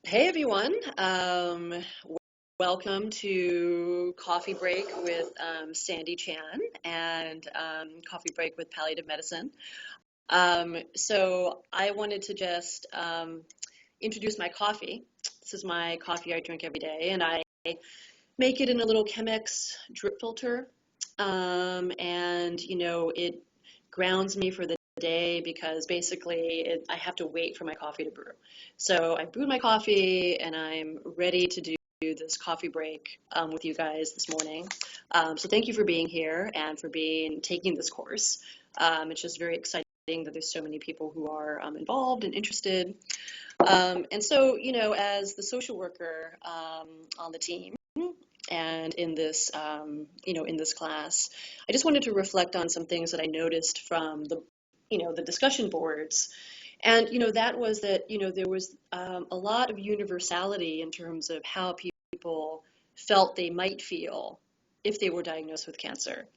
Hey everyone, welcome to Coffee Break with Sandy Chan and Coffee Break with Palliative Medicine. So I wanted to just introduce my coffee. This is my coffee I drink every day, and I make it in a little Chemex drip filter. And it grounds me for the day because basically I have to wait for my coffee to brew. So I brewed my coffee and I'm ready to do this coffee break with you guys this morning. So thank you for being here and for taking this course. It's just very exciting that there's so many people who are involved and interested. And so, as the social worker on the team, and in this class, I just wanted to reflect on some things that I noticed from the discussion boards. And, that was that, there was a lot of universality in terms of how people felt they might feel if they were diagnosed with cancer.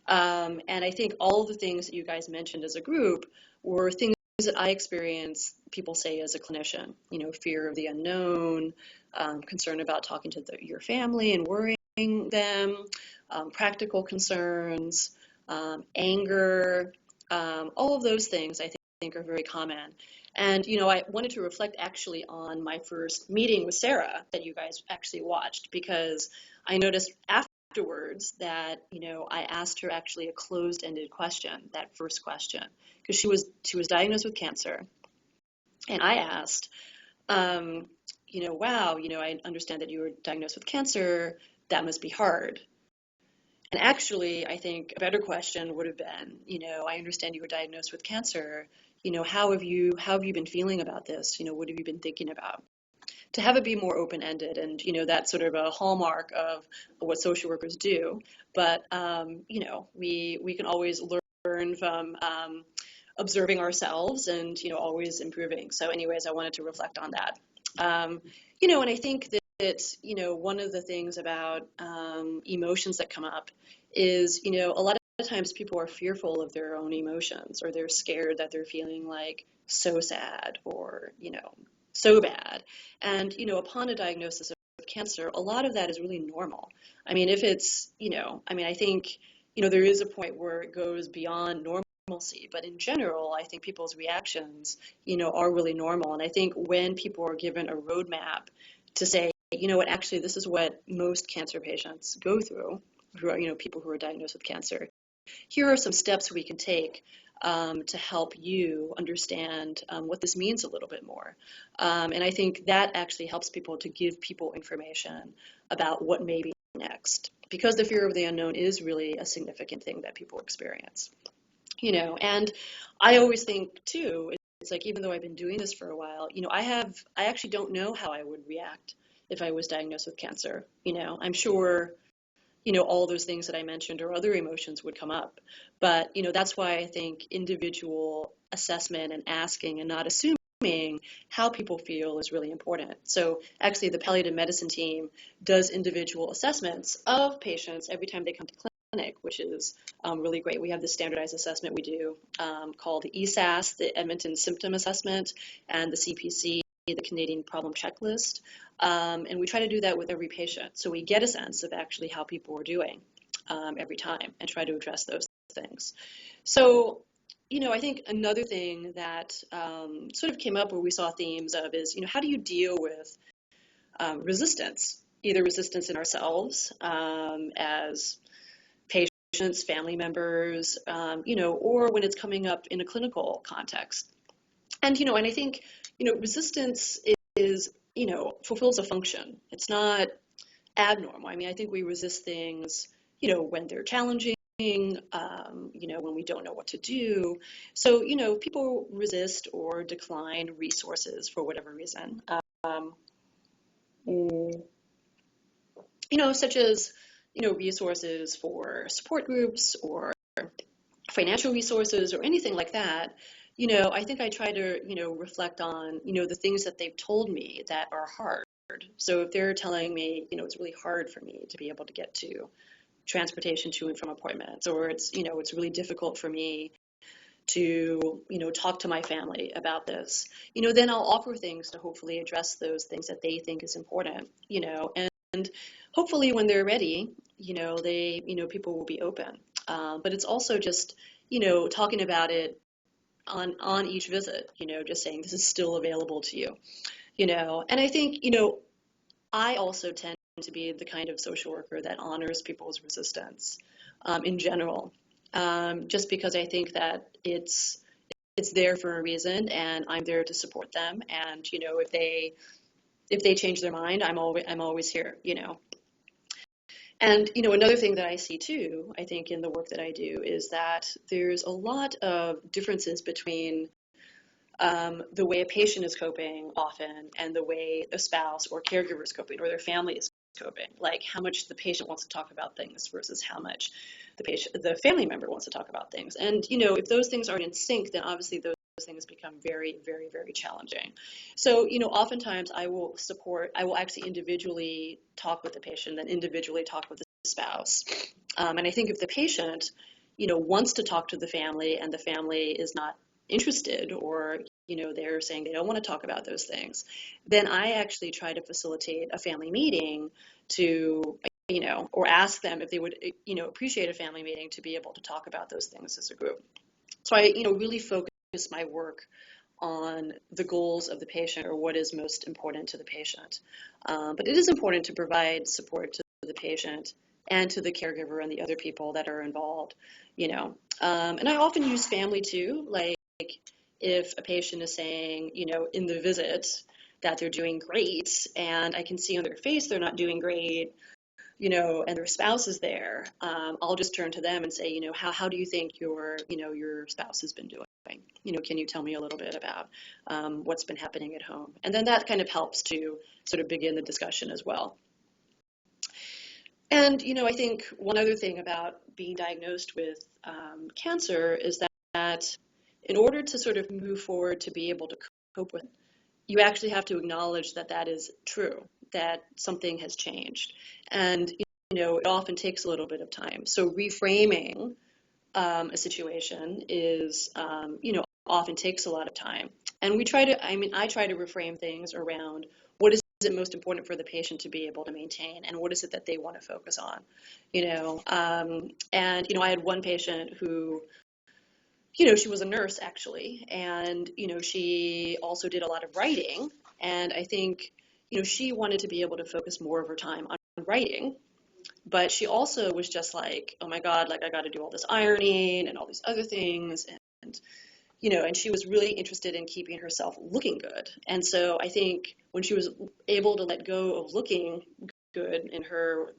And I think all of the things that you guys mentioned as a group were things that I experience people say as a clinician, fear of the unknown, concern about talking to your family and worrying them, practical concerns, anger, all of those things I think are very common. And, I wanted to reflect actually on my first meeting with Sarah that you guys actually watched because I noticed afterwards that, I asked her actually a closed-ended question, that first question, because she was diagnosed with cancer. And I asked, wow, I understand that you were diagnosed with cancer. That must be hard. And actually, I think a better question would have been, I understand you were diagnosed with cancer. How have you been feeling about this? What have you been thinking about? To have it be more open-ended, and that's sort of a hallmark of what social workers do. But we can always learn from observing ourselves and always improving. So, anyways, I wanted to reflect on that. And I think that one of the things about emotions that come up is a lot of times people are fearful of their own emotions, or they're scared that they're feeling like so sad or so bad. And upon a diagnosis of cancer, a lot of that is really normal. I mean, if it's I think there is a point where it goes beyond normalcy, but in general, I think people's reactions are really normal. And I think when people are given a roadmap to say, what, actually, this is what most cancer patients go through, who are, people who are diagnosed with cancer. Here are some steps we can take to help you understand what this means a little bit more. And I think that actually helps people to give people information about what may be next, because the fear of the unknown is really a significant thing that people experience. And I always think too, it's like, even though I've been doing this for a while, I actually don't know how I would react if I was diagnosed with cancer. I'm sure all those things that I mentioned or other emotions would come up. But, that's why I think individual assessment and asking and not assuming how people feel is really important. So actually, the palliative medicine team does individual assessments of patients every time they come to clinic, which is really great. We have this standardized assessment we do called the ESAS, the Edmonton Symptom Assessment, and the CPC, the Canadian Problem Checklist. And we try to do that with every patient. So we get a sense of actually how people are doing every time and try to address those things. So, I think another thing that sort of came up where we saw themes of is, how do you deal with resistance, either resistance in ourselves as patients, family members, or when it's coming up in a clinical context. And I think, resistance is, fulfills a function. It's not abnormal. I mean, I think we resist things, when they're challenging, when we don't know what to do. So, people resist or decline resources for whatever reason. Mm, such as, resources for support groups or financial resources or anything like that. I think I try to, reflect on, the things that they've told me that are hard. So if they're telling me, it's really hard for me to be able to get to transportation to and from appointments, or it's really difficult for me to, talk to my family about this, then I'll offer things to hopefully address those things that they think is important, and hopefully when they're ready, people will be open. But it's also just, talking about it on each visit, just saying this is still available to you, and I think, I also tend to be the kind of social worker that honors people's resistance in general, just because I think that it's there for a reason, and I'm there to support them. And if they change their mind, I'm always here. And another thing that I see too, I think in the work that I do, is that there's a lot of differences between the way a patient is coping often and the way a spouse or caregiver is coping or their family is coping. Like how much the patient wants to talk about things versus how much the family member wants to talk about things. And if those things aren't in sync, then obviously those things become very, very, very challenging. So oftentimes I will actually individually talk with the patient, then individually talk with the spouse. And I think if the patient wants to talk to the family and the family is not interested, or they're saying they don't want to talk about those things, then I actually try to facilitate a family meeting to or ask them if they would appreciate a family meeting to be able to talk about those things as a group. So I really focus my work on the goals of the patient, or what is most important to the patient. But it is important to provide support to the patient and to the caregiver and the other people that are involved, and I often use family too. Like if a patient is saying, in the visit that they're doing great, and I can see on their face they're not doing great, and their spouse is there, I'll just turn to them and say, how do you think your spouse has been doing? Can you tell me a little bit about what's been happening at home? And then that kind of helps to sort of begin the discussion as well. And, I think one other thing about being diagnosed with cancer is that in order to sort of move forward to be able to cope with it, you actually have to acknowledge that that is true, that something has changed. And, it often takes a little bit of time. So reframing a situation is, often takes a lot of time. And I try to reframe things around what is it most important for the patient to be able to maintain, and what is it that they want to focus on, and, I had one patient who, she was a nurse actually, and, she also did a lot of writing. And I think, she wanted to be able to focus more of her time on writing, but she also was just like, oh my God, like I got to do all this ironing and all these other things. And, and she was really interested in keeping herself looking good. And so I think when she was able to let go of looking good in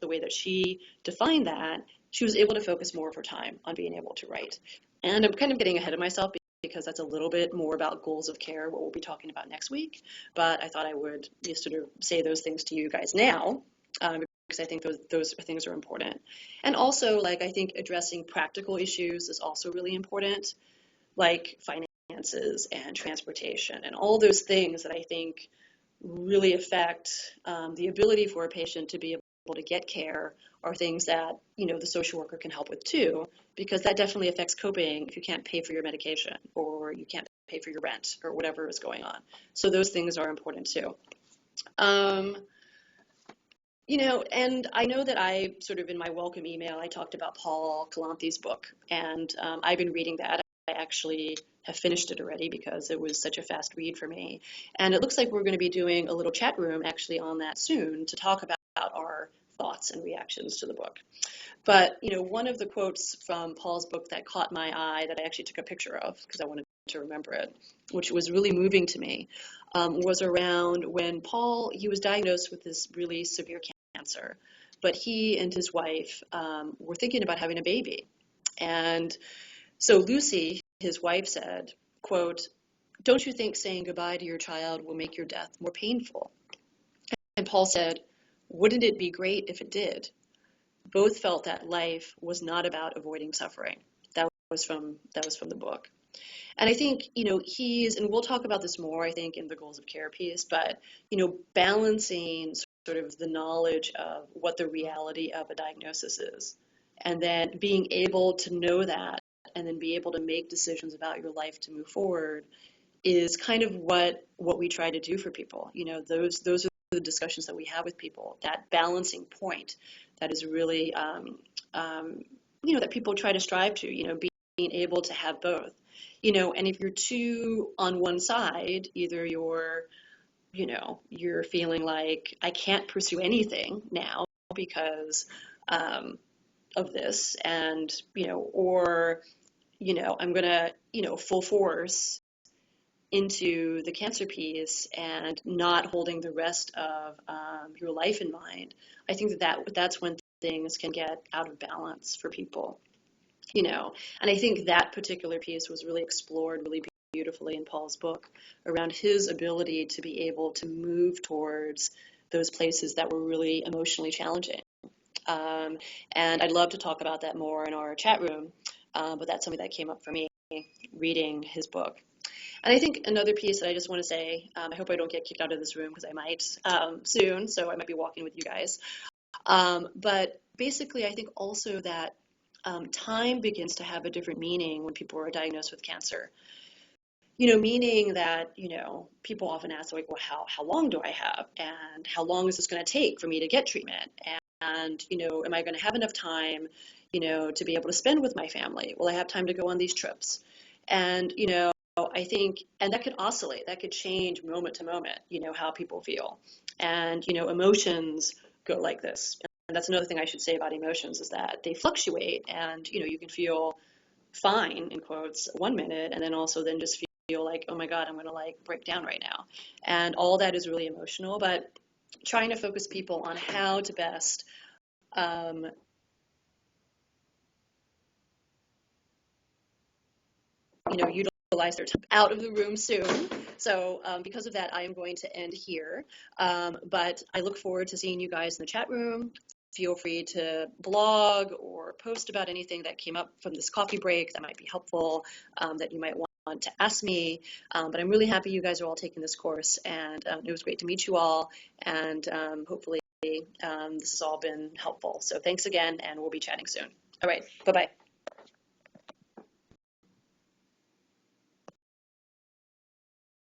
the way that she defined that, she was able to focus more of her time on being able to write. And I'm kind of getting ahead of myself because that's a little bit more about goals of care, what we'll be talking about next week. But I thought I would just sort of say those things to you guys now, because I think those things are important. And also, like, I think addressing practical issues is also really important, like finances and transportation and all those things that I think really affect the ability for a patient to be able to get care, are things that, the social worker can help with too, because that definitely affects coping if you can't pay for your medication or you can't pay for your rent or whatever is going on. So those things are important too. And I know that I sort of in my welcome email, I talked about Paul Kalanthe's book, and I've been reading that. I actually have finished it already because it was such a fast read for me. And it looks like we're going to be doing a little chat room actually on that soon to talk about our thoughts and reactions to the book. But, one of the quotes from Paul's book that caught my eye, that I actually took a picture of because I wanted to remember it, which was really moving to me, was around when Paul, he was diagnosed with this really severe cancer, but he and his wife were thinking about having a baby. And so Lucy, his wife, said, quote, "Don't you think saying goodbye to your child will make your death more painful?" And Paul said, "Wouldn't it be great if it did?" Both felt that life was not about avoiding suffering. That was from the book. And I think, and we'll talk about this more, I think, in the goals of care piece, but, balancing sort of the knowledge of what the reality of a diagnosis is, and then being able to know that and then be able to make decisions about your life to move forward is kind of what we try to do for people. Those are the discussions that we have with people, that balancing point that is really, that people try to strive to, being able to have both. And if you're too on one side, either you're feeling like I can't pursue anything now because of this, and, or, I'm going to, full force into the cancer piece and not holding the rest of your life in mind. I think that's when things can get out of balance for people, and I think that particular piece was really explored really beautifully in Paul's book around his ability to be able to move towards those places that were really emotionally challenging. And I'd love to talk about that more in our chat room, but that's something that came up for me reading his book. And I think another piece that I just want to say, I hope I don't get kicked out of this room because I might soon, so I might be walking with you guys. But basically, I think also that time begins to have a different meaning when people are diagnosed with cancer. Meaning that, people often ask, like, well, how long do I have? And how long is this going to take for me to get treatment? And, am I going to have enough time, to be able to spend with my family? Will I have time to go on these trips? And, I think, and that could oscillate, that could change moment to moment, how people feel. And, emotions go like this. And that's another thing I should say about emotions, is that they fluctuate, and, you can feel fine, in quotes, 1 minute, and then also then just feel like, oh my God, I'm going to like break down right now. And all that is really emotional, but trying to focus people on how to best utilize their time. Out of the room soon. So because of that, I am going to end here. But I look forward to seeing you guys in the chat room. Feel free to blog or post about anything that came up from this coffee break that might be helpful, that you might want to ask me. But I'm really happy you guys are all taking this course, and it was great to meet you all, and hopefully this has all been helpful. So thanks again, and we'll be chatting soon. All right, bye-bye.